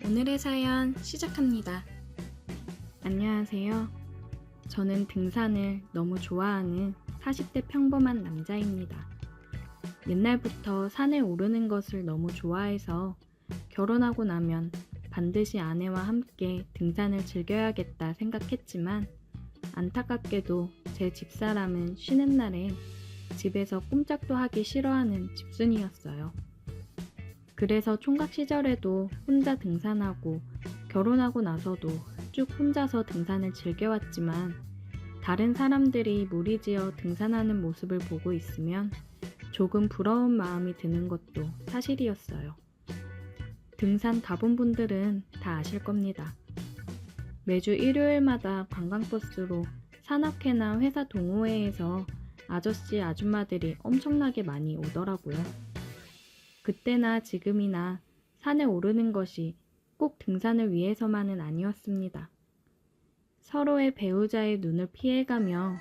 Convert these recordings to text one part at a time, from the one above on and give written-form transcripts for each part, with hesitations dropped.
오늘의 사연 시작합니다. 안녕하세요. 저는 등산을 너무 좋아하는 40대 평범한 남자입니다. 옛날부터 산에 오르는 것을 너무 좋아해서 결혼하고 나면 반드시 아내와 함께 등산을 즐겨야겠다 생각했지만 안타깝게도 제 집사람은 쉬는 날엔 집에서 꼼짝도 하기 싫어하는 집순이였어요. 그래서 총각 시절에도 혼자 등산하고 결혼하고 나서도 쭉 혼자서 등산을 즐겨왔지만 다른 사람들이 무리지어 등산하는 모습을 보고 있으면 조금 부러운 마음이 드는 것도 사실이었어요. 등산 가본 분들은 다 아실 겁니다. 매주 일요일마다 관광버스로 산악회나 회사 동호회에서 아저씨 아줌마들이 엄청나게 많이 오더라고요. 그때나 지금이나 산에 오르는 것이 꼭 등산을 위해서만은 아니었습니다. 서로의 배우자의 눈을 피해가며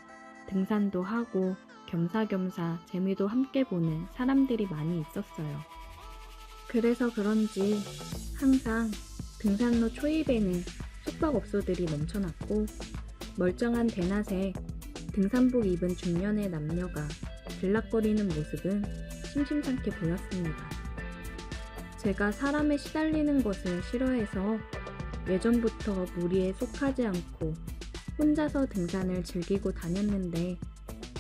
등산도 하고 겸사겸사 재미도 함께 보는 사람들이 많이 있었어요. 그래서 그런지 항상 등산로 초입에는 숙박업소들이 넘쳐났고 멀쩡한 대낮에 등산복 입은 중년의 남녀가 들락거리는 모습은 심심찮게 보였습니다. 제가 사람에 시달리는 것을 싫어해서 예전부터 무리에 속하지 않고 혼자서 등산을 즐기고 다녔는데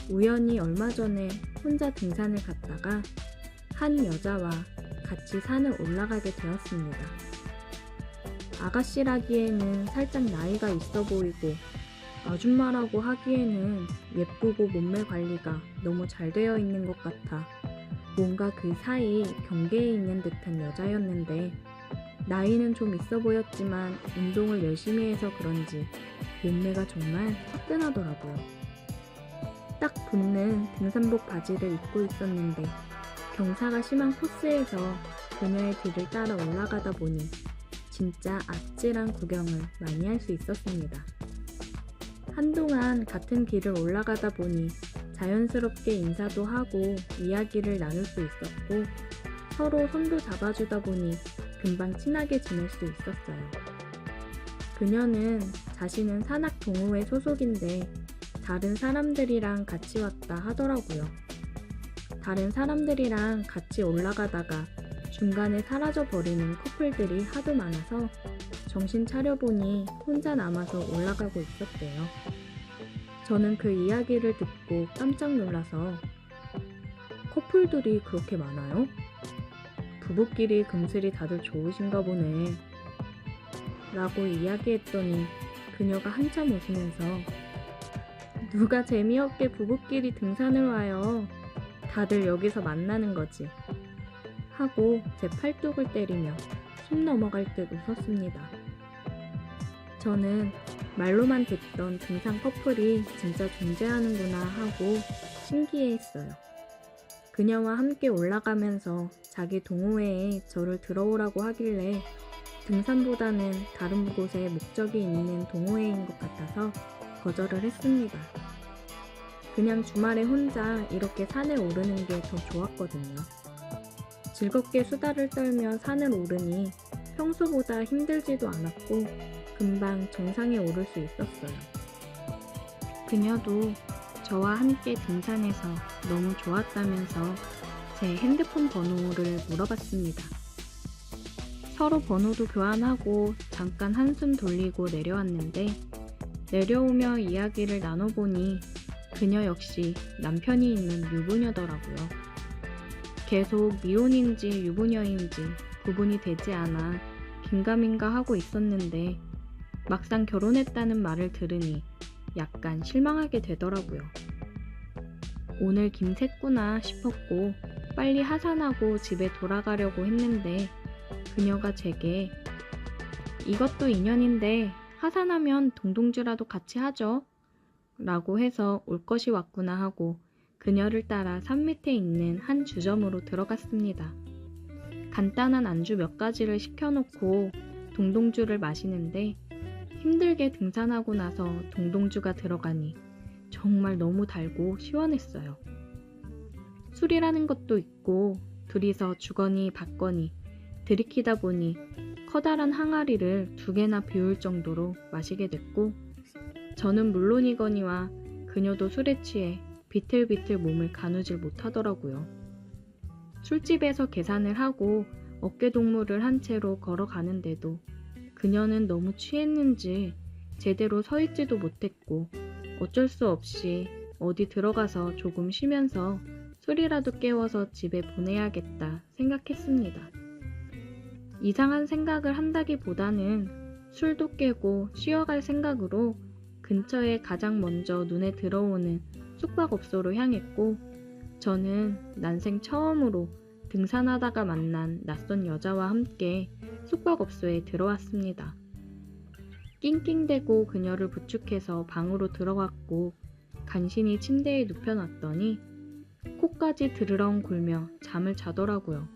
우연히 얼마 전에 혼자 등산을 갔다가 한 여자와 같이 산을 올라가게 되었습니다. 아가씨라기에는 살짝 나이가 있어 보이고 아줌마라고 하기에는 예쁘고 몸매 관리가 너무 잘 되어 있는 것 같아 뭔가 그 사이 경계에 있는 듯한 여자였는데 나이는 좀 있어 보였지만 운동을 열심히 해서 그런지 몸매가 정말 화끈하더라고요. 딱 붙는 등산복 바지를 입고 있었는데 경사가 심한 코스에서 그녀의 뒤를 따라 올라가다 보니 진짜 아찔한 구경을 많이 할 수 있었습니다. 한동안 같은 길을 올라가다 보니 자연스럽게 인사도 하고 이야기를 나눌 수 있었고 서로 손도 잡아주다 보니 금방 친하게 지낼 수 있었어요. 그녀는 자신은 산악 동호회 소속인데 다른 사람들이랑 같이 왔다 하더라고요. 다른 사람들이랑 같이 올라가다가 중간에 사라져 버리는 커플들이 하도 많아서 정신 차려보니 혼자 남아서 올라가고 있었대요. 저는 그 이야기를 듣고 깜짝 놀라서 커플들이 그렇게 많아요? 부부끼리 금슬이 다들 좋으신가 보네 라고 이야기했더니 그녀가 한참 웃으면서 누가 재미없게 부부끼리 등산을 와요. 다들 여기서 만나는 거지 하고 제 팔뚝을 때리며 숨 넘어갈 듯 웃었습니다. 저는 말로만 듣던 등산 커플이 진짜 존재하는구나 하고 신기해했어요. 그녀와 함께 올라가면서 자기 동호회에 저를 들어오라고 하길래 등산보다는 다른 곳에 목적이 있는 동호회인 것 같아서 거절을 했습니다. 그냥 주말에 혼자 이렇게 산을 오르는 게 더 좋았거든요. 즐겁게 수다를 떨며 산을 오르니 평소보다 힘들지도 않았고 금방 정상에 오를 수 있었어요. 그녀도 저와 함께 등산해서 너무 좋았다면서 제 핸드폰 번호를 물어봤습니다. 서로 번호도 교환하고 잠깐 한숨 돌리고 내려왔는데 내려오며 이야기를 나눠보니 그녀 역시 남편이 있는 유부녀더라고요. 계속 미혼인지 유부녀인지 구분이 되지 않아 긴가민가 하고 있었는데 막상 결혼했다는 말을 들으니 약간 실망하게 되더라고요. 오늘 김샜구나 싶었고 빨리 하산하고 집에 돌아가려고 했는데 그녀가 제게 이것도 인연인데 하산하면 동동주라도 같이 하죠 라고 해서 올 것이 왔구나 하고 그녀를 따라 산 밑에 있는 한 주점으로 들어갔습니다. 간단한 안주 몇 가지를 시켜놓고 동동주를 마시는데 힘들게 등산하고 나서 동동주가 들어가니 정말 너무 달고 시원했어요. 술이라는 것도 있고 둘이서 주거니 받거니 들이키다 보니 커다란 항아리를 2개나 비울 정도로 마시게 됐고, 저는 물론이거니와 그녀도 술에 취해 비틀비틀 몸을 가누질 못하더라고요. 술집에서 계산을 하고 어깨동무를 한 채로 걸어가는데도 그녀는 너무 취했는지 제대로 서 있지도 못했고, 어쩔 수 없이 어디 들어가서 조금 쉬면서 술이라도 깨워서 집에 보내야겠다 생각했습니다. 이상한 생각을 한다기보다는 술도 깨고 쉬어갈 생각으로 근처에 가장 먼저 눈에 들어오는 숙박업소로 향했고, 저는 난생 처음으로 등산하다가 만난 낯선 여자와 함께 숙박업소에 들어왔습니다. 낑낑대고 그녀를 부축해서 방으로 들어갔고 간신히 침대에 눕혀놨더니 코까지 드르렁 굴며 잠을 자더라고요.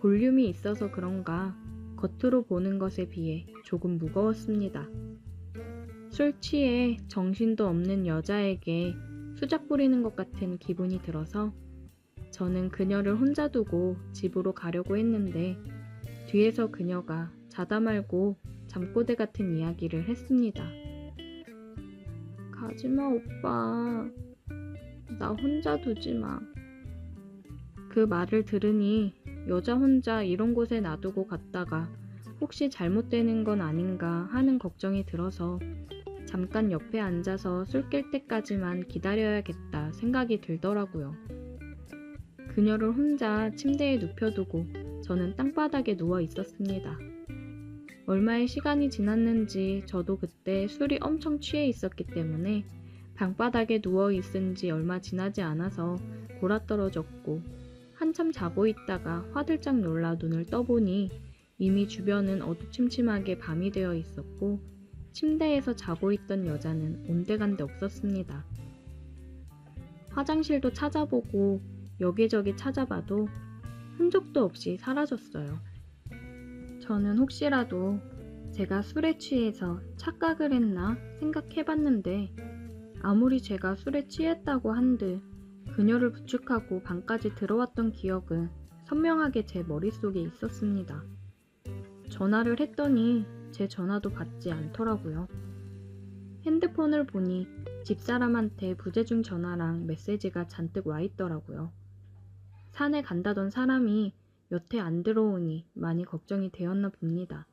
볼륨이 있어서 그런가 겉으로 보는 것에 비해 조금 무거웠습니다. 술 취해 정신도 없는 여자에게 수작 부리는 것 같은 기분이 들어서 저는 그녀를 혼자 두고 집으로 가려고 했는데, 뒤에서 그녀가 자다 말고 잠꼬대 같은 이야기를 했습니다. 가지마 오빠, 나 혼자 두지마. 그 말을 들으니 여자 혼자 이런 곳에 놔두고 갔다가 혹시 잘못되는 건 아닌가 하는 걱정이 들어서 잠깐 옆에 앉아서 술 깰 때까지만 기다려야겠다 생각이 들더라고요. 그녀를 혼자 침대에 눕혀두고 저는 땅바닥에 누워 있었습니다. 얼마의 시간이 지났는지 저도 그때 술이 엄청 취해 있었기 때문에 방바닥에 누워 있은 지 얼마 지나지 않아서 골아떨어졌고, 한참 자고 있다가 화들짝 놀라 눈을 떠보니 이미 주변은 어두침침하게 밤이 되어 있었고, 침대에서 자고 있던 여자는 온데간데 없었습니다. 화장실도 찾아보고 여기저기 찾아봐도 흔적도 없이 사라졌어요. 저는 혹시라도 제가 술에 취해서 착각을 했나 생각해봤는데, 아무리 제가 술에 취했다고 한들 그녀를 부축하고 방까지 들어왔던 기억은 선명하게 제 머릿속에 있었습니다. 전화를 했더니 제 전화도 받지 않더라고요. 핸드폰을 보니 집사람한테 부재중 전화랑 메시지가 잔뜩 와 있더라고요. 산에 간다던 사람이 여태 안 들어오니 많이 걱정이 되었나 봅니다.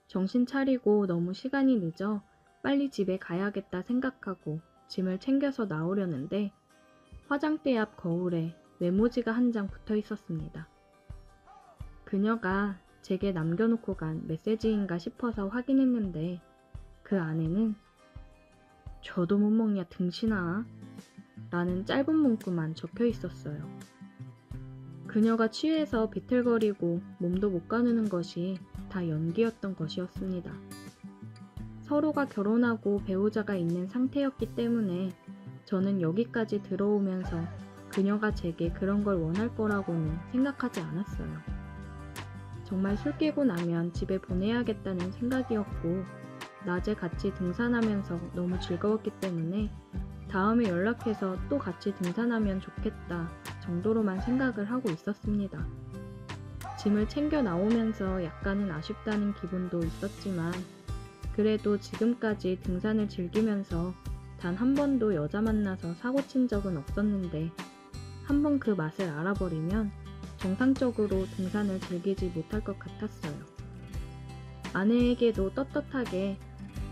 정신 차리고 너무 시간이 늦어 빨리 집에 가야겠다 생각하고 짐을 챙겨서 나오려는데, 화장대 앞 거울에 메모지가 한 장 붙어 있었습니다. 그녀가 제게 남겨놓고 간 메시지인가 싶어서 확인했는데, 그 안에는 "저도 못 먹냐 등신아" 라는 짧은 문구만 적혀 있었어요. 그녀가 취해서 비틀거리고 몸도 못 가누는 것이 다 연기였던 것이었습니다. 서로가 결혼하고 배우자가 있는 상태였기 때문에 저는 여기까지 들어오면서 그녀가 제게 그런 걸 원할 거라고는 생각하지 않았어요. 정말 술 깨고 나면 집에 보내야겠다는 생각이었고, 낮에 같이 등산하면서 너무 즐거웠기 때문에 다음에 연락해서 또 같이 등산하면 좋겠다 정도로만 생각을 하고 있었습니다. 짐을 챙겨 나오면서 약간은 아쉽다는 기분도 있었지만, 그래도 지금까지 등산을 즐기면서 단 한 번도 여자 만나서 사고 친 적은 없었는데, 한번 그 맛을 알아버리면 정상적으로 등산을 즐기지 못할 것 같았어요. 아내에게도 떳떳하게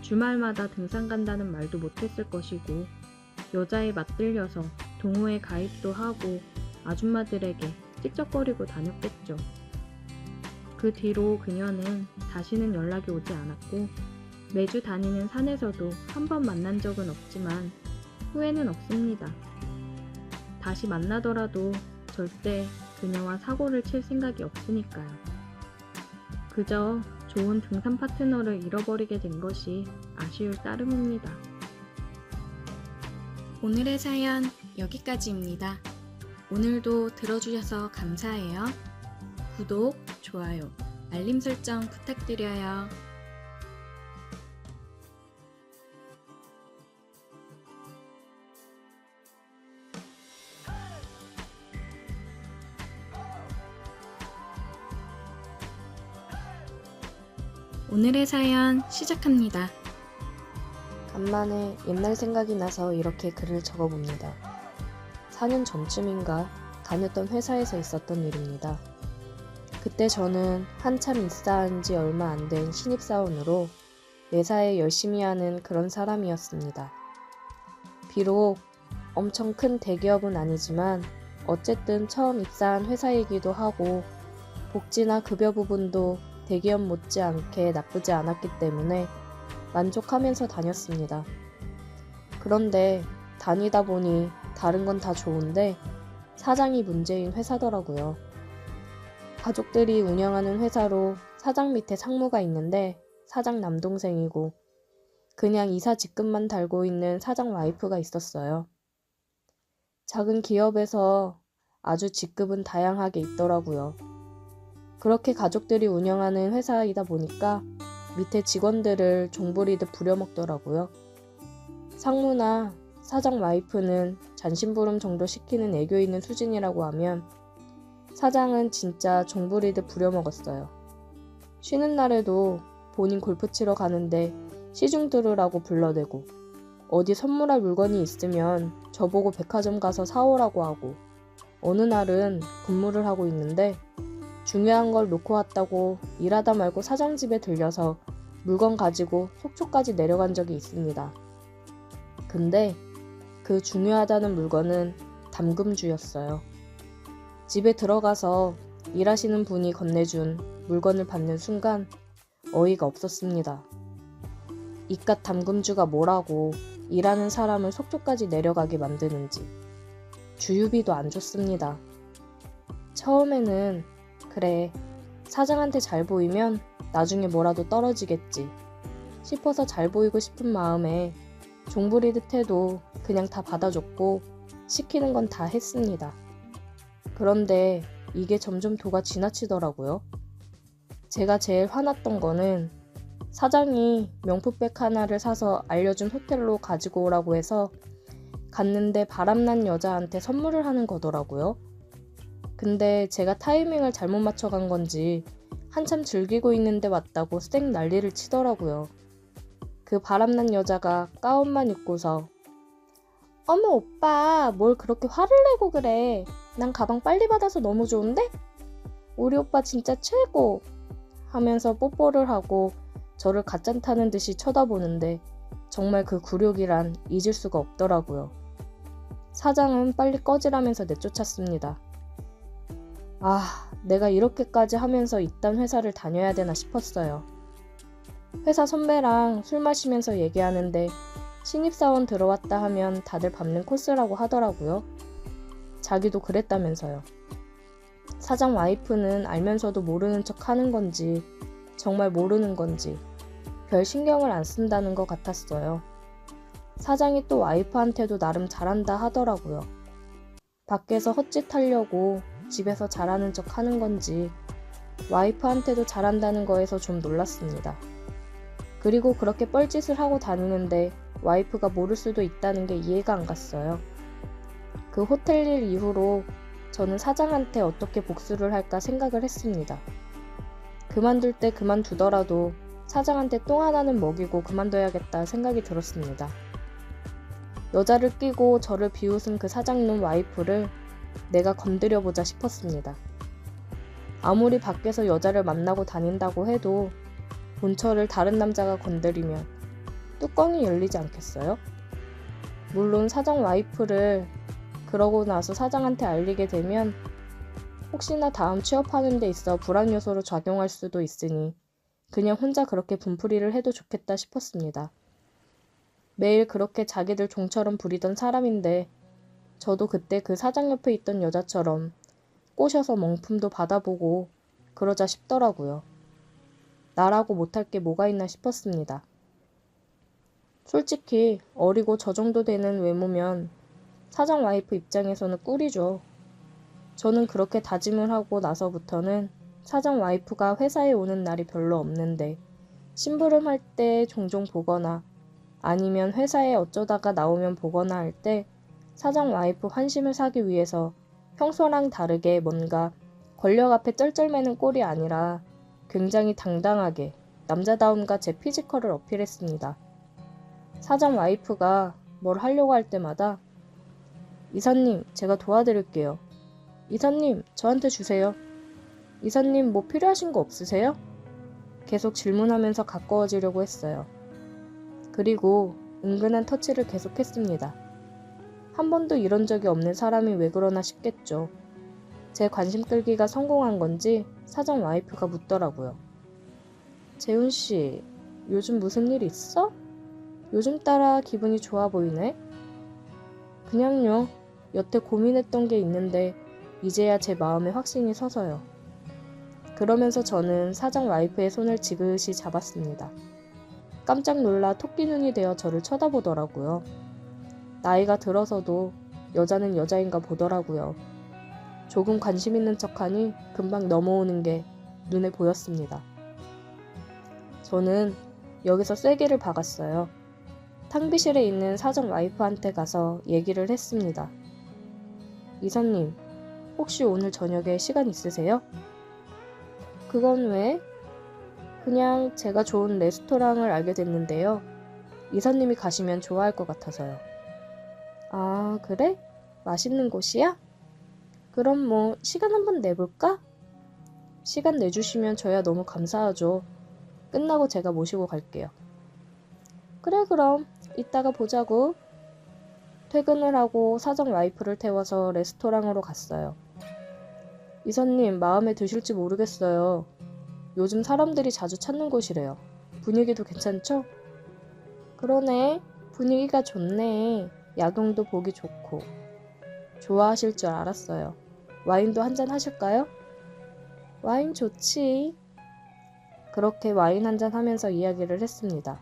주말마다 등산 간다는 말도 못했을 것이고, 여자에 맞들려서 동호회 가입도 하고 아줌마들에게 찝쩍거리고 다녔겠죠. 그 뒤로 그녀는 다시는 연락이 오지 않았고, 매주 다니는 산에서도 한 번 만난 적은 없지만 후회는 없습니다. 다시 만나더라도 절대 그녀와 사고를 칠 생각이 없으니까요. 그저 좋은 등산 파트너를 잃어버리게 된 것이 아쉬울 따름입니다. 오늘의 사연 여기까지입니다. 오늘도 들어주셔서 감사해요. 구독, 좋아요, 알림 설정 부탁드려요. 오늘의 사연 시작합니다. 간만에 옛날 생각이 나서 이렇게 글을 적어봅니다. 4년 전쯤인가 다녔던 회사에서 있었던 일입니다. 그때 저는 한참 입사한 지 얼마 안 된 신입사원으로 매사에 열심히 하는 그런 사람이었습니다. 비록 엄청 큰 대기업은 아니지만 어쨌든 처음 입사한 회사이기도 하고 복지나 급여 부분도 대기업 못지않게 나쁘지 않았기 때문에 만족하면서 다녔습니다. 그런데 다니다 보니 다른 건 다 좋은데 사장이 문제인 회사더라고요. 가족들이 운영하는 회사로 사장 밑에 상무가 있는데 사장 남동생이고 그냥 이사 직급만 달고 있는 사장 와이프가 있었어요. 작은 기업에서 아주 직급은 다양하게 있더라고요. 그렇게 가족들이 운영하는 회사이다 보니까 밑에 직원들을 종부리듯 부려먹더라고요. 상무나 사장 와이프는 잔심부름 정도 시키는 애교 있는 수준이라고 하면 사장은 진짜 종부리듯 부려먹었어요. 쉬는 날에도 본인 골프 치러 가는데 시중 들으라고 불러대고 어디 선물할 물건이 있으면 저보고 백화점 가서 사오라고 하고 어느 날은 근무를 하고 있는데 중요한 걸 놓고 왔다고 일하다 말고 사장 집에 들려서 물건 가지고 속초까지 내려간 적이 있습니다. 근데 그 중요하다는 물건은 담금주였어요. 집에 들어가서 일하시는 분이 건네준 물건을 받는 순간 어이가 없었습니다. 이깟 담금주가 뭐라고 일하는 사람을 속초까지 내려가게 만드는지 주유비도 안 줬습니다. 처음에는 그래, 사장한테 잘 보이면 나중에 뭐라도 떨어지겠지 싶어서 잘 보이고 싶은 마음에 종부리듯 해도 그냥 다 받아줬고 시키는 건 다 했습니다. 그런데 이게 점점 도가 지나치더라고요. 제가 제일 화났던 거는 사장이 명품백 하나를 사서 알려준 호텔로 가지고 오라고 해서 갔는데 바람난 여자한테 선물을 하는 거더라고요. 근데 제가 타이밍을 잘못 맞춰간 건지 한참 즐기고 있는데 왔다고 쌩 난리를 치더라고요. 그 바람난 여자가 가운만 입고서 어머 오빠 뭘 그렇게 화를 내고 그래. 난 가방 빨리 받아서 너무 좋은데? 우리 오빠 진짜 최고! 하면서 뽀뽀를 하고 저를 갓잔 타는 듯이 쳐다보는데 정말 그 굴욕이란 잊을 수가 없더라고요. 사장은 빨리 꺼지라면서 내쫓았습니다. 내가 이렇게까지 하면서 이딴 회사를 다녀야 되나 싶었어요. 회사 선배랑 술 마시면서 얘기하는데 신입사원 들어왔다 하면 다들 밟는 코스라고 하더라고요. 자기도 그랬다면서요. 사장 와이프는 알면서도 모르는 척 하는 건지 정말 모르는 건지 별 신경을 안 쓴다는 것 같았어요. 사장이 또 와이프한테도 나름 잘한다 하더라고요. 밖에서 헛짓하려고 집에서 잘하는 척 하는 건지 와이프한테도 잘한다는 거에서 좀 놀랐습니다. 그리고 그렇게 뻘짓을 하고 다니는데 와이프가 모를 수도 있다는 게 이해가 안 갔어요. 그 호텔 일 이후로 저는 사장한테 어떻게 복수를 할까 생각을 했습니다. 그만둘 때 그만두더라도 사장한테 똥 하나는 먹이고 그만둬야겠다 생각이 들었습니다. 여자를 끼고 저를 비웃은 그 사장놈 와이프를 내가 건드려보자 싶었습니다. 아무리 밖에서 여자를 만나고 다닌다고 해도 본처를 다른 남자가 건드리면 뚜껑이 열리지 않겠어요? 물론 사장 와이프를 그러고 나서 사장한테 알리게 되면 혹시나 다음 취업하는 데 있어 불안 요소로 작용할 수도 있으니 그냥 혼자 그렇게 분풀이를 해도 좋겠다 싶었습니다. 매일 그렇게 자기들 종처럼 부리던 사람인데 저도 그때 그 사장 옆에 있던 여자처럼 꼬셔서 멍품도 받아보고 그러자 싶더라고요. 나라고 못할 게 뭐가 있나 싶었습니다. 솔직히 어리고 저 정도 되는 외모면 사장 와이프 입장에서는 꿀이죠. 저는 그렇게 다짐을 하고 나서부터는 사장 와이프가 회사에 오는 날이 별로 없는데 심부름할 때 종종 보거나 아니면 회사에 어쩌다가 나오면 보거나 할 때 사장 와이프 환심을 사기 위해서 평소랑 다르게 뭔가 권력 앞에 쩔쩔매는 꼴이 아니라 굉장히 당당하게 남자다움과 제 피지컬을 어필했습니다. 사장 와이프가 뭘 하려고 할 때마다 이사님, 제가 도와드릴게요. 이사님, 저한테 주세요. 이사님, 뭐 필요하신 거 없으세요? 계속 질문하면서 가까워지려고 했어요. 그리고 은근한 터치를 계속했습니다. 한 번도 이런 적이 없는 사람이 왜 그러나 싶겠죠. 제 관심 끌기가 성공한 건지 사장 와이프가 묻더라고요. 재훈씨, 요즘 무슨 일 있어? 요즘 따라 기분이 좋아 보이네? 그냥요. 여태 고민했던 게 있는데 이제야 제 마음에 확신이 서서요. 그러면서 저는 사장 와이프의 손을 지그시 잡았습니다. 깜짝 놀라 토끼 눈이 되어 저를 쳐다보더라고요. 나이가 들어서도 여자는 여자인가 보더라고요. 조금 관심 있는 척하니 금방 넘어오는 게 눈에 보였습니다. 저는 여기서 쐐기를 박았어요. 탕비실에 있는 사장 와이프한테 가서 얘기를 했습니다. 이사님, 혹시 오늘 저녁에 시간 있으세요? 그건 왜? 그냥 제가 좋은 레스토랑을 알게 됐는데요. 이사님이 가시면 좋아할 것 같아서요. 아, 그래? 맛있는 곳이야? 그럼 뭐 시간 한번 내볼까? 시간 내주시면 저야 너무 감사하죠. 끝나고 제가 모시고 갈게요. 그래 그럼 이따가 보자고. 퇴근을 하고 사장 와이프를 태워서 레스토랑으로 갔어요. 이사님 마음에 드실지 모르겠어요. 요즘 사람들이 자주 찾는 곳이래요. 분위기도 괜찮죠? 그러네. 분위기가 좋네. 야경도 보기 좋고. 좋아하실 줄 알았어요. 와인도 한잔 하실까요? 와인 좋지. 그렇게 와인 한잔 하면서 이야기를 했습니다.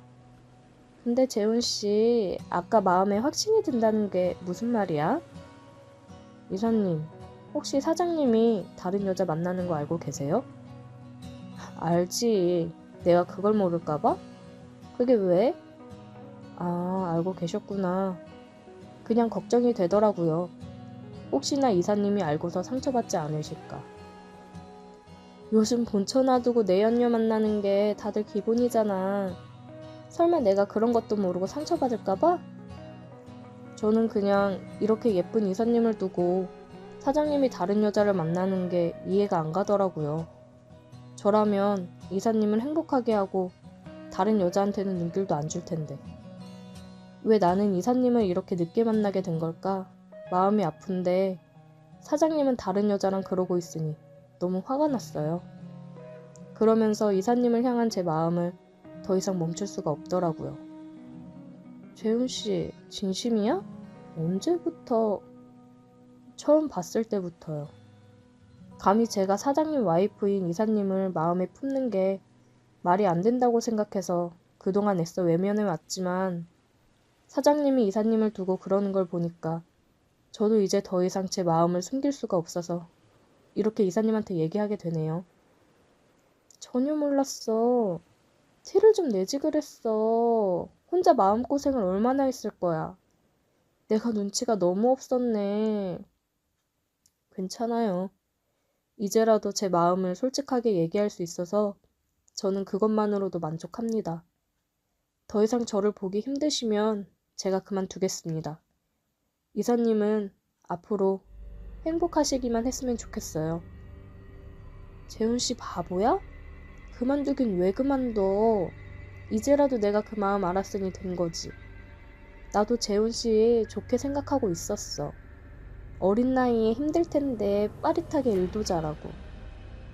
근데 재훈씨, 아까 마음에 확신이 든다는 게 무슨 말이야? 이사님, 혹시 사장님이 다른 여자 만나는 거 알고 계세요? 알지. 내가 그걸 모를까봐? 그게 왜? 아, 알고 계셨구나. 그냥 걱정이 되더라고요. 혹시나 이사님이 알고서 상처받지 않으실까. 요즘 본처 놔두고 내연녀 만나는 게 다들 기본이잖아. 설마 내가 그런 것도 모르고 상처받을까봐? 저는 그냥 이렇게 예쁜 이사님을 두고 사장님이 다른 여자를 만나는 게 이해가 안 가더라고요. 저라면 이사님을 행복하게 하고 다른 여자한테는 눈길도 안 줄 텐데. 왜 나는 이사님을 이렇게 늦게 만나게 된 걸까? 마음이 아픈데 사장님은 다른 여자랑 그러고 있으니 너무 화가 났어요. 그러면서 이사님을 향한 제 마음을 더 이상 멈출 수가 없더라고요. 재훈씨, 진심이야? 언제부터? 처음 봤을 때부터요. 감히 제가 사장님 와이프인 이사님을 마음에 품는 게 말이 안 된다고 생각해서 그동안 애써 외면해 왔지만 사장님이 이사님을 두고 그러는 걸 보니까 저도 이제 더 이상 제 마음을 숨길 수가 없어서 이렇게 이사님한테 얘기하게 되네요. 전혀 몰랐어. 티를 좀 내지 그랬어. 혼자 마음고생을 얼마나 했을 거야. 내가 눈치가 너무 없었네. 괜찮아요. 이제라도 제 마음을 솔직하게 얘기할 수 있어서 저는 그것만으로도 만족합니다. 더 이상 저를 보기 힘드시면 제가 그만두겠습니다. 이사님은 앞으로 행복하시기만 했으면 좋겠어요. 재훈씨 바보야? 그만두긴 왜 그만둬. 이제라도 내가 그 마음 알았으니 된 거지. 나도 재훈씨 좋게 생각하고 있었어. 어린 나이에 힘들 텐데 빠릿하게 일도 잘하고.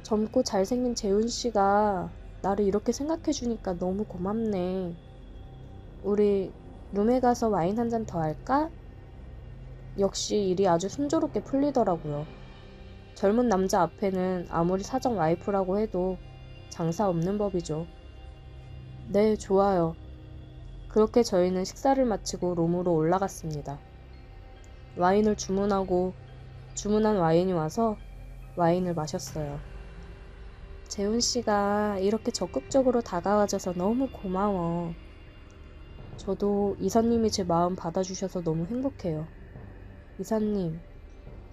젊고 잘생긴 재훈씨가 나를 이렇게 생각해주니까 너무 고맙네. 우리 룸에 가서 와인 한 잔 더 할까? 역시 일이 아주 순조롭게 풀리더라고요. 젊은 남자 앞에는 아무리 사장 와이프라고 해도 장사 없는 법이죠. 네, 좋아요. 그렇게 저희는 식사를 마치고 룸으로 올라갔습니다. 와인을 주문하고 주문한 와인이 와서 와인을 마셨어요. 재훈씨가 이렇게 적극적으로 다가와줘서 너무 고마워. 저도 이사님이 제 마음 받아주셔서 너무 행복해요. 이사님,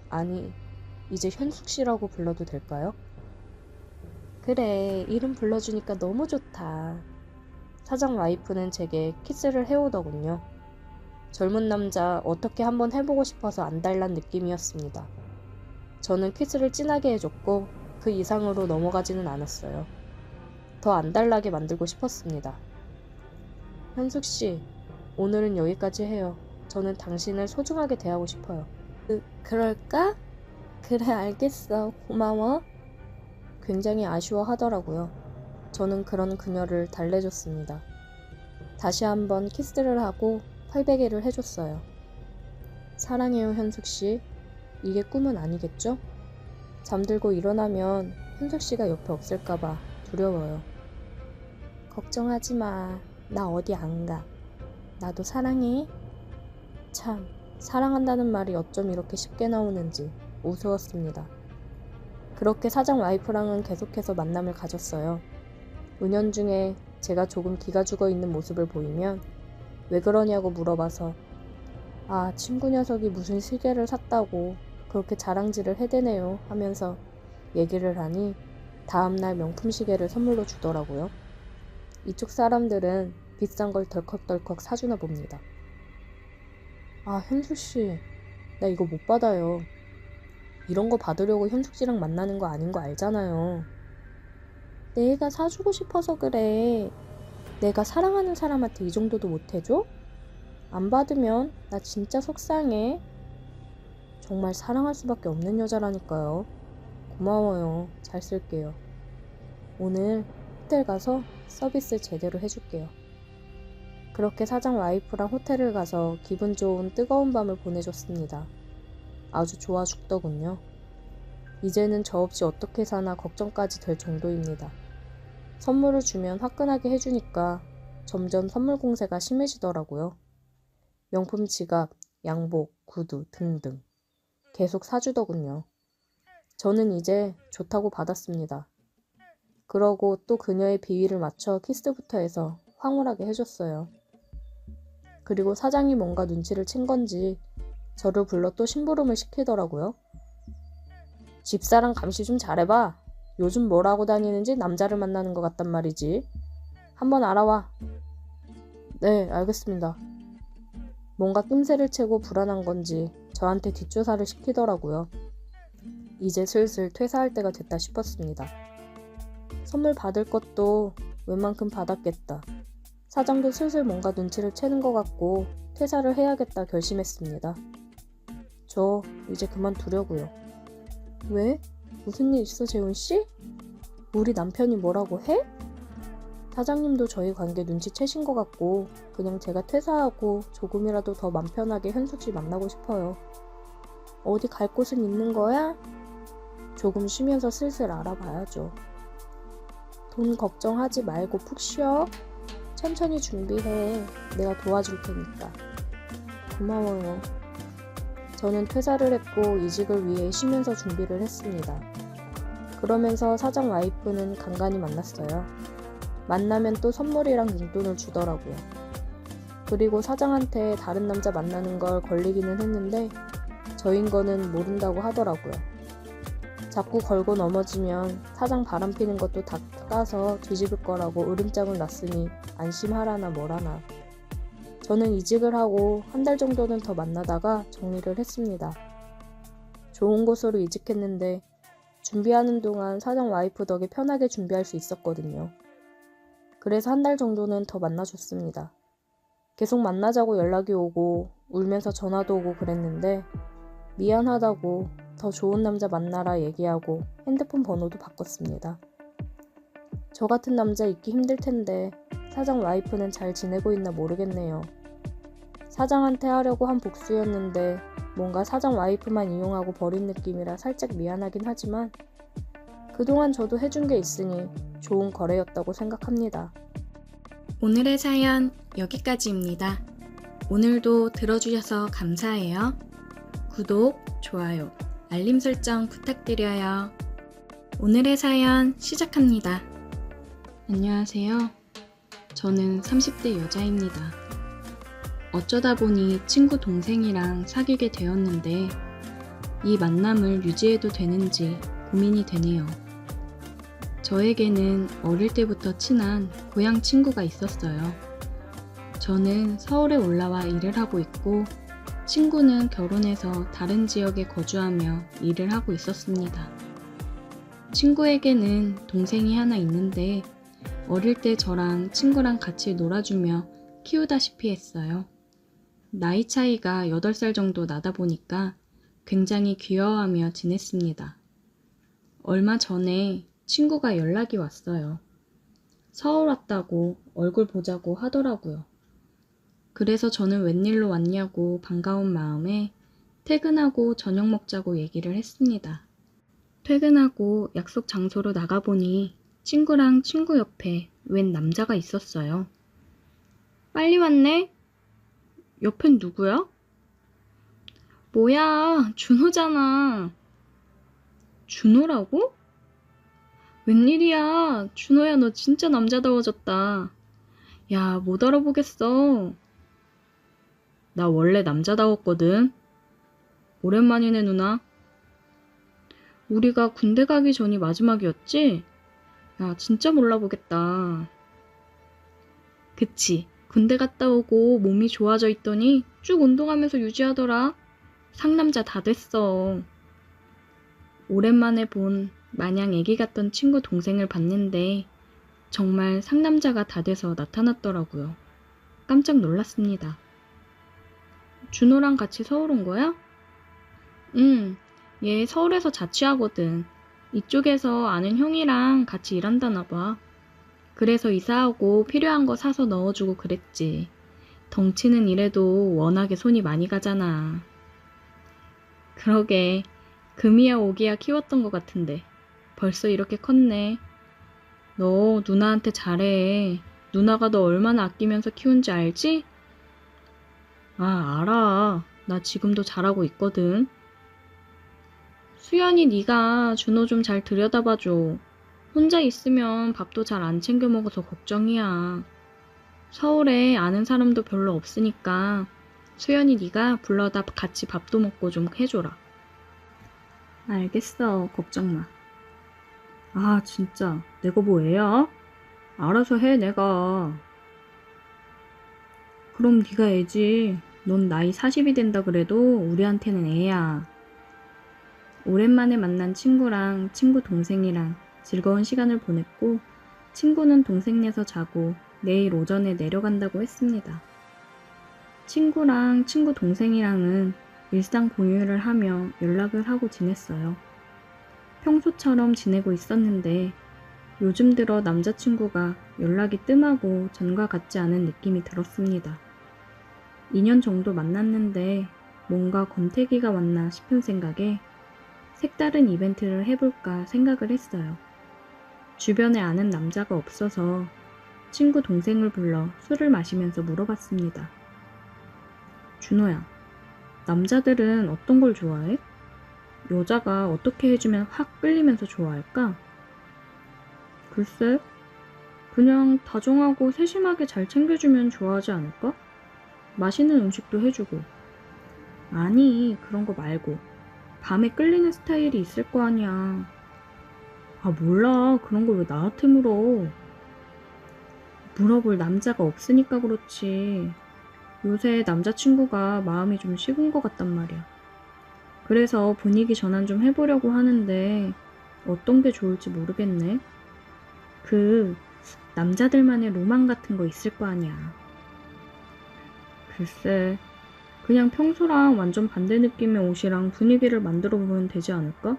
아니, 이제 현숙씨라고 불러도 될까요? 그래, 이름 불러주니까 너무 좋다. 사장 와이프는 제게 키스를 해오더군요. 젊은 남자 어떻게 한번 해보고 싶어서 안달난 느낌이었습니다. 저는 키스를 진하게 해줬고 그 이상으로 넘어가지는 않았어요. 더 안달나게 만들고 싶었습니다. 현숙씨, 오늘은 여기까지 해요. 저는 당신을 소중하게 대하고 싶어요. 그럴까? 그래, 알겠어. 고마워. 굉장히 아쉬워하더라고요. 저는 그런 그녀를 달래줬습니다. 다시 한번 키스를 하고 팔베개를 해줬어요. 사랑해요, 현숙씨. 이게 꿈은 아니겠죠? 잠들고 일어나면 현숙씨가 옆에 없을까봐 두려워요. 걱정하지 마. 나 어디 안 가. 나도 사랑해. 참, 사랑한다는 말이 어쩜 이렇게 쉽게 나오는지 우스웠습니다. 그렇게 사장 와이프랑은 계속해서 만남을 가졌어요. 은연중에 제가 조금 기가 죽어 있는 모습을 보이면 왜 그러냐고 물어봐서 아, 친구 녀석이 무슨 시계를 샀다고 그렇게 자랑질을 해대네요 하면서 얘기를 하니 다음날 명품 시계를 선물로 주더라고요. 이쪽 사람들은 비싼 걸 덜컥덜컥 사주나 봅니다. 아, 현숙씨, 나 이거 못 받아요. 이런 거 받으려고 현숙씨랑 만나는 거 아닌 거 알잖아요. 내가 사주고 싶어서 그래. 내가 사랑하는 사람한테 이 정도도 못 해줘? 안 받으면 나 진짜 속상해. 정말 사랑할 수밖에 없는 여자라니까요. 고마워요. 잘 쓸게요. 오늘 호텔 가서 서비스 제대로 해줄게요. 그렇게 사장 와이프랑 호텔을 가서 기분 좋은 뜨거운 밤을 보내줬습니다. 아주 좋아 죽더군요. 이제는 저 없이 어떻게 사나 걱정까지 될 정도입니다. 선물을 주면 화끈하게 해주니까 점점 선물 공세가 심해지더라고요. 명품 지갑, 양복, 구두 등등 계속 사주더군요. 저는 이제 좋다고 받았습니다. 그러고 또 그녀의 비위를 맞춰 키스부터 해서 황홀하게 해줬어요. 그리고 사장이 뭔가 눈치를 챈 건지 저를 불러 또 심부름을 시키더라고요. 집사람 감시 좀 잘해봐. 요즘 뭘 하고 다니는지 남자를 만나는 것 같단 말이지. 한번 알아와. 네, 알겠습니다. 뭔가 낌새를 채고 불안한 건지 저한테 뒷조사를 시키더라고요. 이제 슬슬 퇴사할 때가 됐다 싶었습니다. 선물 받을 것도 웬만큼 받았겠다. 사장도 슬슬 뭔가 눈치를 채는 것 같고 퇴사를 해야겠다 결심했습니다. 저 이제 그만두려고요. 왜? 무슨 일 있어, 재훈씨? 우리 남편이 뭐라고 해? 사장님도 저희 관계 눈치채신 것 같고 그냥 제가 퇴사하고 조금이라도 더 맘 편하게 현숙씨 만나고 싶어요. 어디 갈 곳은 있는 거야? 조금 쉬면서 슬슬 알아봐야죠. 돈 걱정하지 말고 푹 쉬어. 천천히 준비해. 내가 도와줄 테니까. 고마워요. 저는 퇴사를 했고 이직을 위해 쉬면서 준비를 했습니다. 그러면서 사장 와이프는 간간히 만났어요. 만나면 또 선물이랑 용돈을 주더라고요. 그리고 사장한테 다른 남자 만나는 걸 걸리기는 했는데 저인 거는 모른다고 하더라고요. 자꾸 걸고 넘어지면 사장 바람 피는 것도 다 까서 뒤집을 거라고 으름장을 놨으니 안심하라나 뭐라나. 저는 이직을 하고 한 달 정도는 더 만나다가 정리를 했습니다. 좋은 곳으로 이직했는데 준비하는 동안 사장 와이프 덕에 편하게 준비할 수 있었거든요. 그래서 한 달 정도는 더 만나줬습니다. 계속 만나자고 연락이 오고 울면서 전화도 오고 그랬는데 미안하다고 더 좋은 남자 만나라 얘기하고 핸드폰 번호도 바꿨습니다. 저 같은 남자 있기 힘들 텐데 사장 와이프는 잘 지내고 있나 모르겠네요. 사장한테 하려고 한 복수였는데 뭔가 사장 와이프만 이용하고 버린 느낌이라 살짝 미안하긴 하지만 그동안 저도 해준 게 있으니 좋은 거래였다고 생각합니다. 오늘의 사연 여기까지입니다. 오늘도 들어주셔서 감사해요. 구독, 좋아요, 알림 설정 부탁드려요. 오늘의 사연 시작합니다. 안녕하세요. 저는 30대 여자입니다. 어쩌다 보니 친구 동생이랑 사귀게 되었는데 이 만남을 유지해도 되는지 고민이 되네요. 저에게는 어릴 때부터 친한 고향 친구가 있었어요. 저는 서울에 올라와 일을 하고 있고 친구는 결혼해서 다른 지역에 거주하며 일을 하고 있었습니다. 친구에게는 동생이 하나 있는데 어릴 때 저랑 친구랑 같이 놀아주며 키우다시피 했어요. 나이 차이가 8살 정도 나다 보니까 굉장히 귀여워하며 지냈습니다. 얼마 전에 친구가 연락이 왔어요. 서울 왔다고 얼굴 보자고 하더라고요. 그래서 저는 웬일로 왔냐고 반가운 마음에 퇴근하고 저녁 먹자고 얘기를 했습니다. 퇴근하고 약속 장소로 나가보니 친구랑 친구 옆에 웬 남자가 있었어요. 빨리 왔네? 옆엔 누구야? 뭐야, 준호잖아. 준호라고? 웬일이야, 준호야, 너 진짜 남자다워졌다. 야, 못 알아보겠어. 나 원래 남자다웠거든. 오랜만이네, 누나. 우리가 군대 가기 전이 마지막이었지? 야, 진짜 몰라보겠다. 그치, 군대 갔다 오고 몸이 좋아져 있더니 쭉 운동하면서 유지하더라. 상남자 다 됐어. 오랜만에 본 마냥 애기 같던 친구 동생을 봤는데 정말 상남자가 다 돼서 나타났더라고요. 깜짝 놀랐습니다. 준호랑 같이 서울 온 거야? 응, 얘 서울에서 자취하거든. 이쪽에서 아는 형이랑 같이 일한다나 봐. 그래서 이사하고 필요한 거 사서 넣어주고 그랬지. 덩치는 이래도 워낙에 손이 많이 가잖아. 그러게, 금이야 오기야 키웠던 것 같은데 벌써 이렇게 컸네. 너 누나한테 잘해. 누나가 너 얼마나 아끼면서 키운지 알지? 아, 알아. 나 지금도 잘하고 있거든. 수연이 네가 준호 좀 잘 들여다봐줘. 혼자 있으면 밥도 잘 안 챙겨 먹어서 걱정이야. 서울에 아는 사람도 별로 없으니까 수연이 네가 불러다 같이 밥도 먹고 좀 해줘라. 알겠어. 걱정 마. 아, 진짜. 내가 뭐 애야? 알아서 해, 내가. 그럼 네가 애지. 넌 나이 40이 된다 그래도 우리한테는 애야. 오랜만에 만난 친구랑 친구 동생이랑 즐거운 시간을 보냈고 친구는 동생네서 자고 내일 오전에 내려간다고 했습니다. 친구랑 친구 동생이랑은 일상 공유를 하며 연락을 하고 지냈어요. 평소처럼 지내고 있었는데 요즘 들어 남자친구가 연락이 뜸하고 전과 같지 않은 느낌이 들었습니다. 2년 정도 만났는데 뭔가 권태기가 왔나 싶은 생각에 색다른 이벤트를 해볼까 생각을 했어요. 주변에 아는 남자가 없어서 친구 동생을 불러 술을 마시면서 물어봤습니다. 준호야, 남자들은 어떤 걸 좋아해? 여자가 어떻게 해주면 확 끌리면서 좋아할까? 글쎄, 그냥 다정하고 세심하게 잘 챙겨주면 좋아하지 않을까? 맛있는 음식도 해주고. 아니, 그런 거 말고 밤에 끌리는 스타일이 있을 거 아니야. 아, 몰라. 그런 걸 왜 나한테 물어? 물어볼 남자가 없으니까 그렇지. 요새 남자친구가 마음이 좀 식은 것 같단 말이야. 그래서 분위기 전환 좀 해보려고 하는데 어떤 게 좋을지 모르겠네. 남자들만의 로망 같은 거 있을 거 아니야. 글쎄, 그냥 평소랑 완전 반대 느낌의 옷이랑 분위기를 만들어 보면 되지 않을까?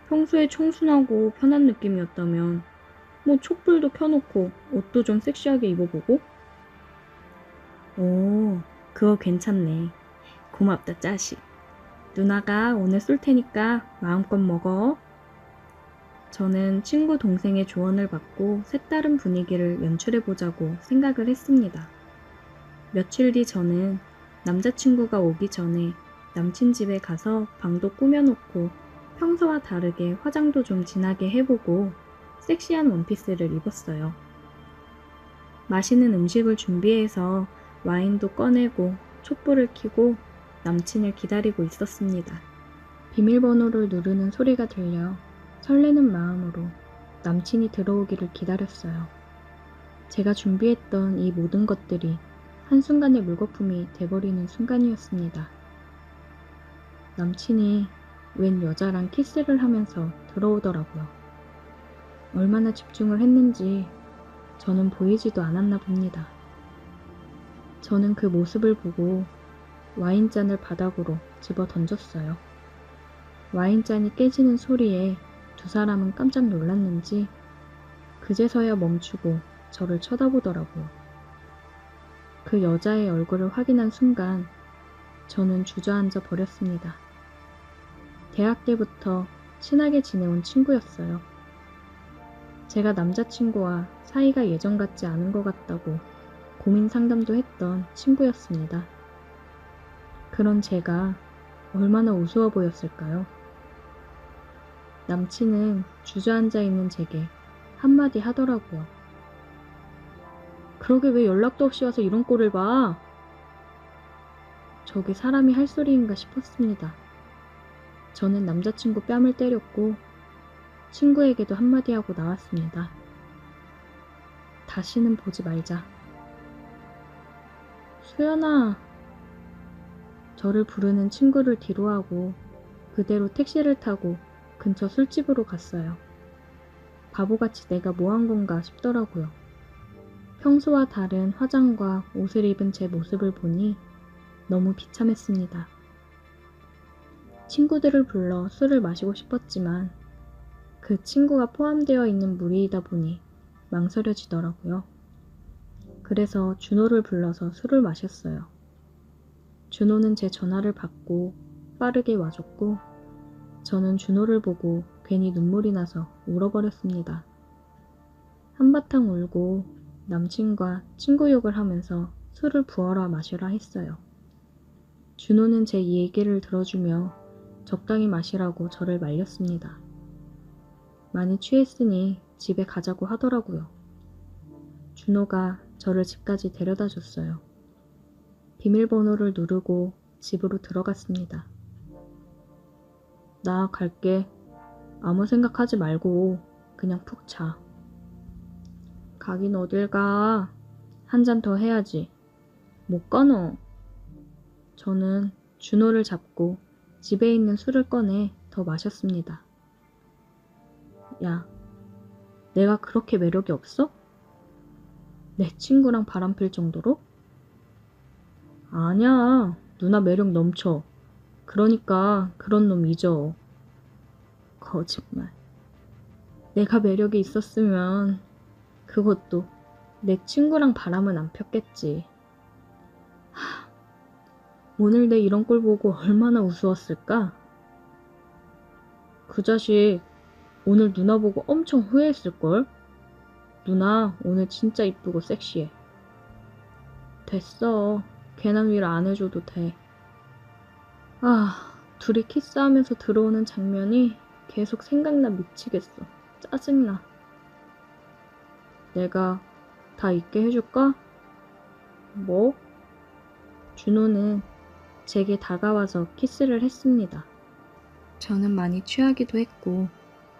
평소에 청순하고 편한 느낌이었다면 뭐 촛불도 켜놓고 옷도 좀 섹시하게 입어보고? 오, 그거 괜찮네. 고맙다, 짜식. 누나가 오늘 쏠 테니까 마음껏 먹어. 저는 친구 동생의 조언을 받고 색다른 분위기를 연출해보자고 생각을 했습니다. 며칠 뒤 저는 남자친구가 오기 전에 남친 집에 가서 방도 꾸며놓고 평소와 다르게 화장도 좀 진하게 해보고 섹시한 원피스를 입었어요. 맛있는 음식을 준비해서 와인도 꺼내고 촛불을 켜고 남친을 기다리고 있었습니다. 비밀번호를 누르는 소리가 들려 설레는 마음으로 남친이 들어오기를 기다렸어요. 제가 준비했던 이 모든 것들이 한순간에 물거품이 돼버리는 순간이었습니다. 남친이 웬 여자랑 키스를 하면서 들어오더라고요. 얼마나 집중을 했는지 저는 보이지도 않았나 봅니다. 저는 그 모습을 보고 와인잔을 바닥으로 집어 던졌어요. 와인잔이 깨지는 소리에 두 사람은 깜짝 놀랐는지 그제서야 멈추고 저를 쳐다보더라고요. 그 여자의 얼굴을 확인한 순간 저는 주저앉아 버렸습니다. 대학 때부터 친하게 지내온 친구였어요. 제가 남자친구와 사이가 예전 같지 않은 것 같다고 고민 상담도 했던 친구였습니다. 그런 제가 얼마나 우스워 보였을까요? 남친은 주저앉아 있는 제게 한마디 하더라고요. 그러게 왜 연락도 없이 와서 이런 꼴을 봐? 저게 사람이 할 소리인가 싶었습니다. 저는 남자친구 뺨을 때렸고 친구에게도 한마디 하고 나왔습니다. 다시는 보지 말자. 수연아. 저를 부르는 친구를 뒤로하고 그대로 택시를 타고 근처 술집으로 갔어요. 바보같이 내가 뭐 한 건가 싶더라고요. 평소와 다른 화장과 옷을 입은 제 모습을 보니 너무 비참했습니다. 친구들을 불러 술을 마시고 싶었지만 그 친구가 포함되어 있는 무리이다 보니 망설여지더라고요. 그래서 준호를 불러서 술을 마셨어요. 준호는 제 전화를 받고 빠르게 와줬고 저는 준호를 보고 괜히 눈물이 나서 울어버렸습니다. 한바탕 울고 남친과 친구 욕을 하면서 술을 부어라 마셔라 했어요. 준호는 제 얘기를 들어주며 적당히 마시라고 저를 말렸습니다. 많이 취했으니 집에 가자고 하더라고요. 준호가 저를 집까지 데려다 줬어요. 비밀번호를 누르고 집으로 들어갔습니다. 나 갈게. 아무 생각하지 말고 그냥 푹 자. 가긴 어딜 가. 한 잔 더 해야지. 못 가 너. 저는 준호를 잡고 집에 있는 술을 꺼내 더 마셨습니다. 야, 내가 그렇게 매력이 없어? 내 친구랑 바람필 정도로? 아니야, 누나 매력 넘쳐. 그러니까 그런 놈 잊어. 거짓말. 내가 매력이 있었으면 그것도 내 친구랑 바람은 안 폈겠지. 오늘 내 이런 꼴 보고 얼마나 우스웠을까? 그 자식 오늘 누나 보고 엄청 후회했을걸? 누나 오늘 진짜 이쁘고 섹시해. 됐어. 괜한 위로 안 해줘도 돼. 둘이 키스하면서 들어오는 장면이 계속 생각나 미치겠어. 짜증나. 내가 다 잊게 해줄까? 뭐? 준호는 제게 다가와서 키스를 했습니다. 저는 많이 취하기도 했고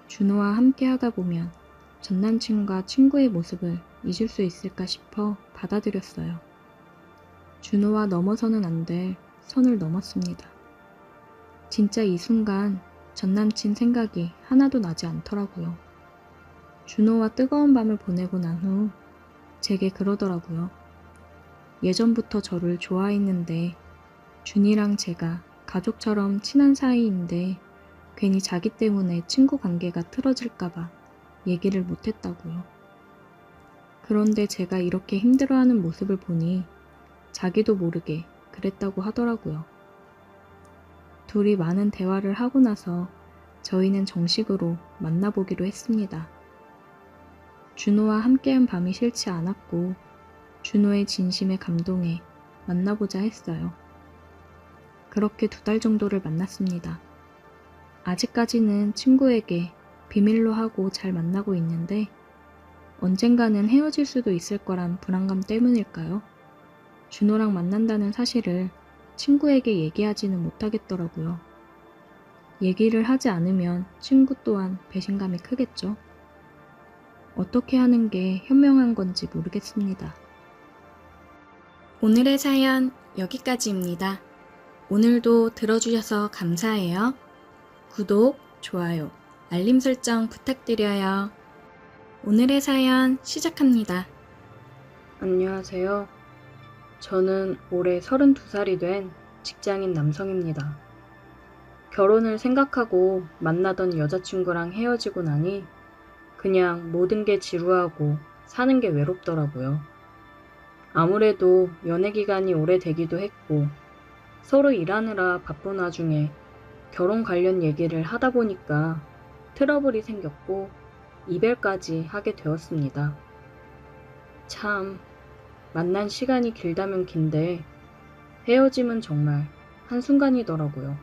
준호와 함께 하다 보면 전남친과 친구의 모습을 잊을 수 있을까 싶어 받아들였어요. 준호와 넘어서는 안 될 선을 넘었습니다. 진짜 이 순간 전남친 생각이 하나도 나지 않더라고요. 준호와 뜨거운 밤을 보내고 난 후 제게 그러더라고요. 예전부터 저를 좋아했는데 준이랑 제가 가족처럼 친한 사이인데 괜히 자기 때문에 친구 관계가 틀어질까봐 얘기를 못했다고요. 그런데 제가 이렇게 힘들어하는 모습을 보니 자기도 모르게 그랬다고 하더라고요. 둘이 많은 대화를 하고 나서 저희는 정식으로 만나보기로 했습니다. 준호와 함께한 밤이 싫지 않았고 준호의 진심에 감동해 만나보자 했어요. 그렇게 2달 정도를 만났습니다. 아직까지는 친구에게 비밀로 하고 잘 만나고 있는데 언젠가는 헤어질 수도 있을 거란 불안감 때문일까요? 준호랑 만난다는 사실을 친구에게 얘기하지는 못하겠더라고요. 얘기를 하지 않으면 친구 또한 배신감이 크겠죠. 어떻게 하는 게 현명한 건지 모르겠습니다. 오늘의 사연 여기까지입니다. 오늘도 들어주셔서 감사해요. 구독, 좋아요, 알림 설정 부탁드려요. 오늘의 사연 시작합니다. 안녕하세요. 저는 올해 32살이 된 직장인 남성입니다. 결혼을 생각하고 만나던 여자친구랑 헤어지고 나니 그냥 모든 게 지루하고 사는 게 외롭더라고요. 아무래도 연애 기간이 오래되기도 했고 서로 일하느라 바쁜 와중에 결혼 관련 얘기를 하다 보니까 트러블이 생겼고 이별까지 하게 되었습니다. 참, 만난 시간이 길다면 긴데 헤어짐은 정말 한순간이더라고요.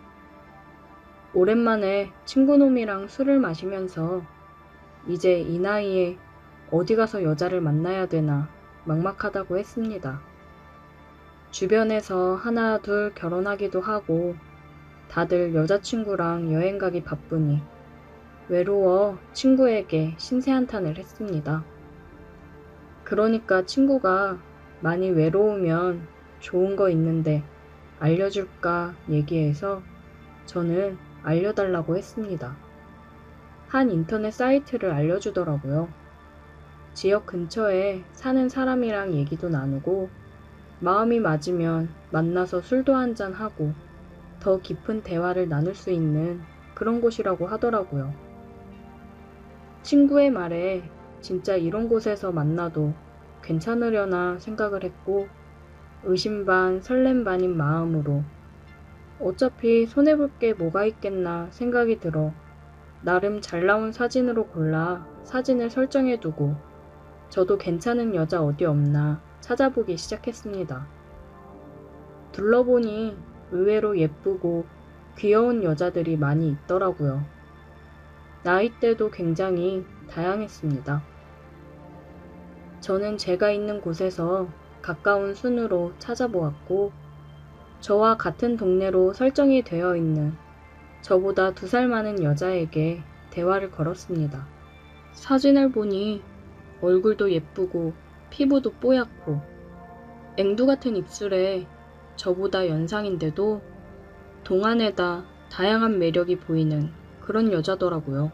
오랜만에 친구놈이랑 술을 마시면서 이제 이 나이에 어디 가서 여자를 만나야 되나 막막하다고 했습니다. 주변에서 하나 둘 결혼하기도 하고 다들 여자친구랑 여행 가기 바쁘니 외로워 친구에게 신세한탄을 했습니다. 그러니까 친구가 많이 외로우면 좋은 거 있는데 알려줄까 얘기해서 저는 알려달라고 했습니다. 한 인터넷 사이트를 알려주더라고요. 지역 근처에 사는 사람이랑 얘기도 나누고 마음이 맞으면 만나서 술도 한잔하고 더 깊은 대화를 나눌 수 있는 그런 곳이라고 하더라고요. 친구의 말에 진짜 이런 곳에서 만나도 괜찮으려나 생각을 했고 의심 반 설렘 반인 마음으로 어차피 손해볼 게 뭐가 있겠나 생각이 들어 나름 잘 나온 사진으로 골라 사진을 설정해두고 저도 괜찮은 여자 어디 없나 찾아보기 시작했습니다. 둘러보니 의외로 예쁘고 귀여운 여자들이 많이 있더라고요. 나이대도 굉장히 다양했습니다. 저는 제가 있는 곳에서 가까운 순으로 찾아보았고 저와 같은 동네로 설정이 되어 있는 저보다 2살 많은 여자에게 대화를 걸었습니다. 사진을 보니 얼굴도 예쁘고 피부도 뽀얗고 앵두 같은 입술에 저보다 연상인데도 동안에다 다양한 매력이 보이는 그런 여자더라고요.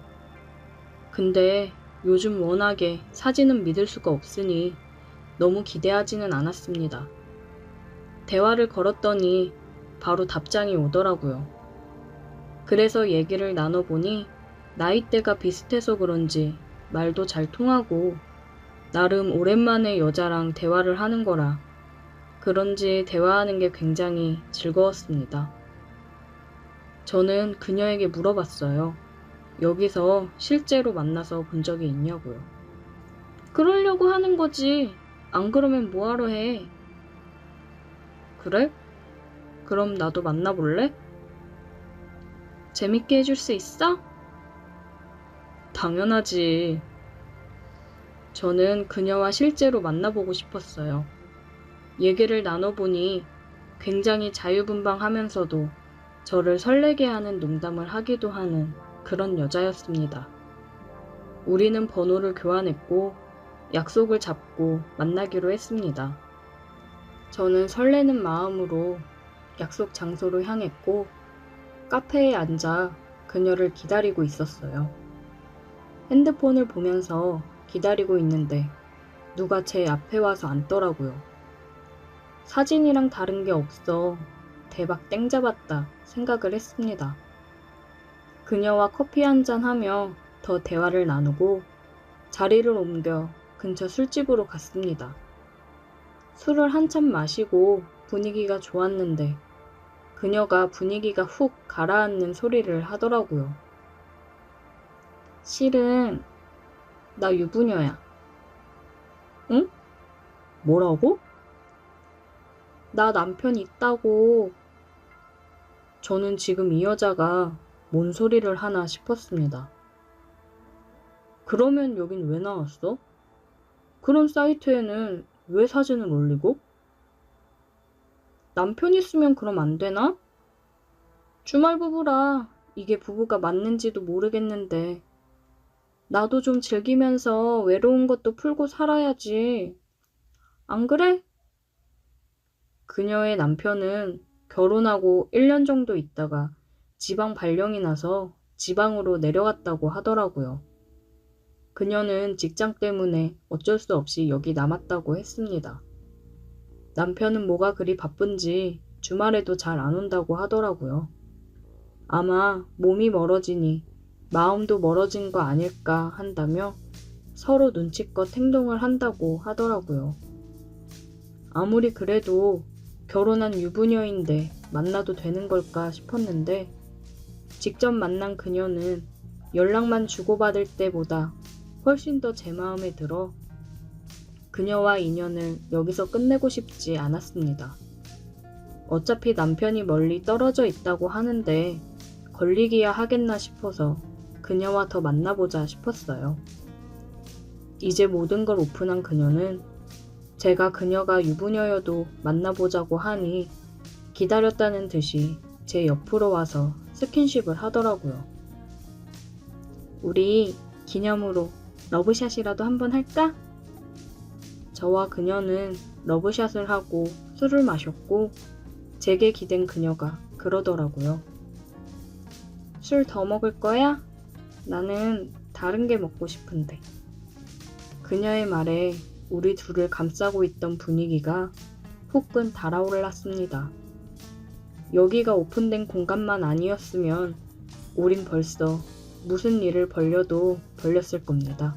근데 요즘 워낙에 사진은 믿을 수가 없으니 너무 기대하지는 않았습니다. 대화를 걸었더니 바로 답장이 오더라고요. 그래서 얘기를 나눠보니 나이대가 비슷해서 그런지 말도 잘 통하고 나름 오랜만에 여자랑 대화를 하는 거라 그런지 대화하는 게 굉장히 즐거웠습니다. 저는 그녀에게 물어봤어요. 여기서 실제로 만나서 본 적이 있냐고요. 그러려고 하는 거지. 안 그러면 뭐하러 해? 그래? 그럼 나도 만나볼래? 재밌게 해줄 수 있어? 당연하지. 저는 그녀와 실제로 만나보고 싶었어요. 얘기를 나눠보니 굉장히 자유분방하면서도 저를 설레게 하는 농담을 하기도 하는 그런 여자였습니다. 우리는 번호를 교환했고 약속을 잡고 만나기로 했습니다. 저는 설레는 마음으로 약속 장소로 향했고 카페에 앉아 그녀를 기다리고 있었어요. 핸드폰을 보면서 기다리고 있는데 누가 제 앞에 와서 앉더라고요. 사진이랑 다른 게 없어 대박 땡 잡았다 생각을 했습니다. 그녀와 커피 한잔 하며 더 대화를 나누고 자리를 옮겨 근처 술집으로 갔습니다. 술을 한참 마시고 분위기가 좋았는데 그녀가 분위기가 훅 가라앉는 소리를 하더라고요. 실은 나 유부녀야. 응? 뭐라고? 나 남편 있다고. 저는 지금 이 여자가 뭔 소리를 하나 싶었습니다. 그러면 여긴 왜 나왔어? 그런 사이트에는 왜 사진을 올리고? 남편 있으면 그럼 안 되나? 주말 부부라 이게 부부가 맞는지도 모르겠는데 나도 좀 즐기면서 외로운 것도 풀고 살아야지. 안 그래? 그녀의 남편은 결혼하고 1년 정도 있다가 지방 발령이 나서 지방으로 내려갔다고 하더라고요. 그녀는 직장 때문에 어쩔 수 없이 여기 남았다고 했습니다. 남편은 뭐가 그리 바쁜지 주말에도 잘 안 온다고 하더라고요. 아마 몸이 멀어지니 마음도 멀어진 거 아닐까 한다며 서로 눈치껏 행동을 한다고 하더라고요. 아무리 그래도 결혼한 유부녀인데 만나도 되는 걸까 싶었는데 직접 만난 그녀는 연락만 주고받을 때보다 훨씬 더 제 마음에 들어 그녀와 인연을 여기서 끝내고 싶지 않았습니다. 어차피 남편이 멀리 떨어져 있다고 하는데 걸리기야 하겠나 싶어서 그녀와 더 만나보자 싶었어요. 이제 모든 걸 오픈한 그녀는 제가 그녀가 유부녀여도 만나보자고 하니 기다렸다는 듯이 제 옆으로 와서 스킨십을 하더라고요. 우리 기념으로 러브샷이라도 한번 할까? 저와 그녀는 러브샷을 하고 술을 마셨고 제게 기댄 그녀가 그러더라고요. 술 더 먹을 거야? 나는 다른 게 먹고 싶은데. 그녀의 말에 우리 둘을 감싸고 있던 분위기가 후끈 달아올랐습니다. 여기가 오픈된 공간만 아니었으면 우린 벌써 무슨 일을 벌려도 벌렸을 겁니다.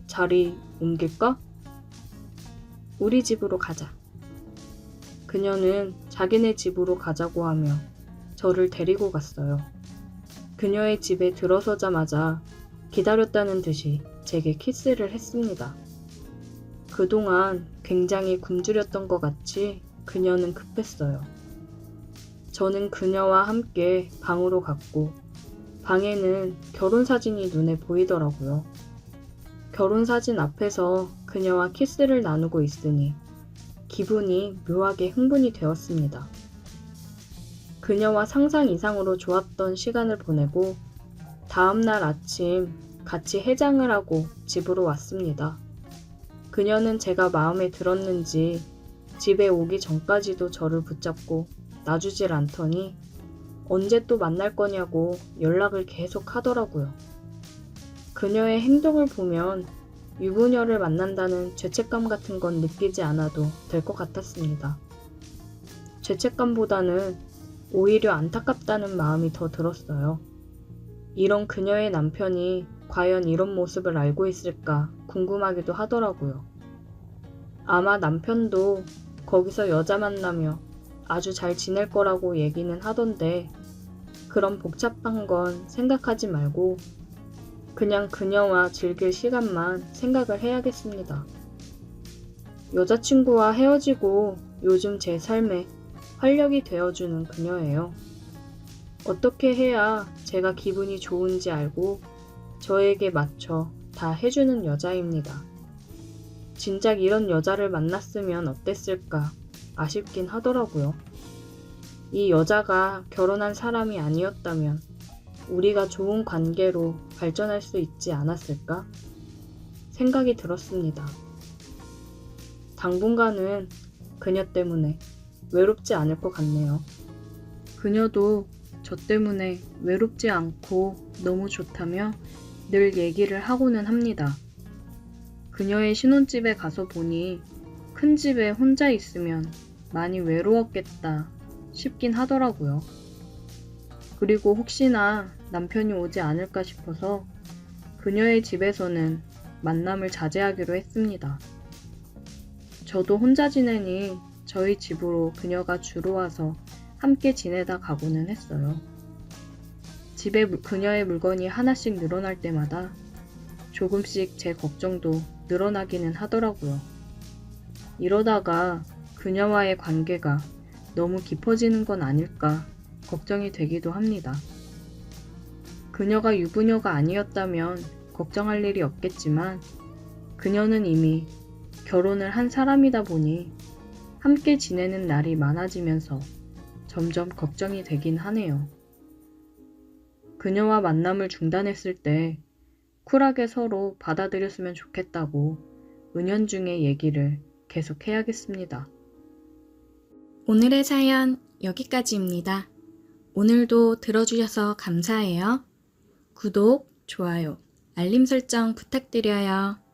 자리 옮길까? 우리 집으로 가자. 그녀는 자기네 집으로 가자고 하며 저를 데리고 갔어요. 그녀의 집에 들어서자마자 기다렸다는 듯이 제게 키스를 했습니다. 그동안 굉장히 굶주렸던 것 같이 그녀는 급했어요. 저는 그녀와 함께 방으로 갔고 방에는 결혼사진이 눈에 보이더라고요. 결혼사진 앞에서 그녀와 키스를 나누고 있으니 기분이 묘하게 흥분이 되었습니다. 그녀와 상상 이상으로 좋았던 시간을 보내고 다음날 아침 같이 해장을 하고 집으로 왔습니다. 그녀는 제가 마음에 들었는지 집에 오기 전까지도 저를 붙잡고 놔주질 않더니 언제 또 만날 거냐고 연락을 계속 하더라고요. 그녀의 행동을 보면 유부녀를 만난다는 죄책감 같은 건 느끼지 않아도 될 것 같았습니다. 죄책감보다는 오히려 안타깝다는 마음이 더 들었어요. 이런 그녀의 남편이 과연 이런 모습을 알고 있을까 궁금하기도 하더라고요. 아마 남편도 거기서 여자 만나며 아주 잘 지낼 거라고 얘기는 하던데 그런 복잡한 건 생각하지 말고 그냥 그녀와 즐길 시간만 생각을 해야겠습니다. 여자친구와 헤어지고 요즘 제 삶에 활력이 되어주는 그녀예요. 어떻게 해야 제가 기분이 좋은지 알고 저에게 맞춰 다 해주는 여자입니다. 진작 이런 여자를 만났으면 어땠을까 아쉽긴 하더라고요. 이 여자가 결혼한 사람이 아니었다면 우리가 좋은 관계로 발전할 수 있지 않았을까 생각이 들었습니다. 당분간은 그녀 때문에 외롭지 않을 것 같네요. 그녀도 저 때문에 외롭지 않고 너무 좋다며 늘 얘기를 하고는 합니다. 그녀의 신혼집에 가서 보니 큰 집에 혼자 있으면 많이 외로웠겠다 싶긴 하더라고요. 그리고 혹시나 남편이 오지 않을까 싶어서 그녀의 집에서는 만남을 자제하기로 했습니다. 저도 혼자 지내니 저희 집으로 그녀가 주로 와서 함께 지내다 가고는 했어요. 집에 그녀의 물건이 하나씩 늘어날 때마다 조금씩 제 걱정도 늘어나기는 하더라고요. 이러다가 그녀와의 관계가 너무 깊어지는 건 아닐까 걱정이 되기도 합니다. 그녀가 유부녀가 아니었다면 걱정할 일이 없겠지만 그녀는 이미 결혼을 한 사람이다 보니 함께 지내는 날이 많아지면서 점점 걱정이 되긴 하네요. 그녀와 만남을 중단했을 때 쿨하게 서로 받아들였으면 좋겠다고 은연중에 얘기를 계속해야겠습니다. 오늘의 사연 여기까지입니다. 오늘도 들어주셔서 감사해요. 구독, 좋아요, 알림 설정 부탁드려요.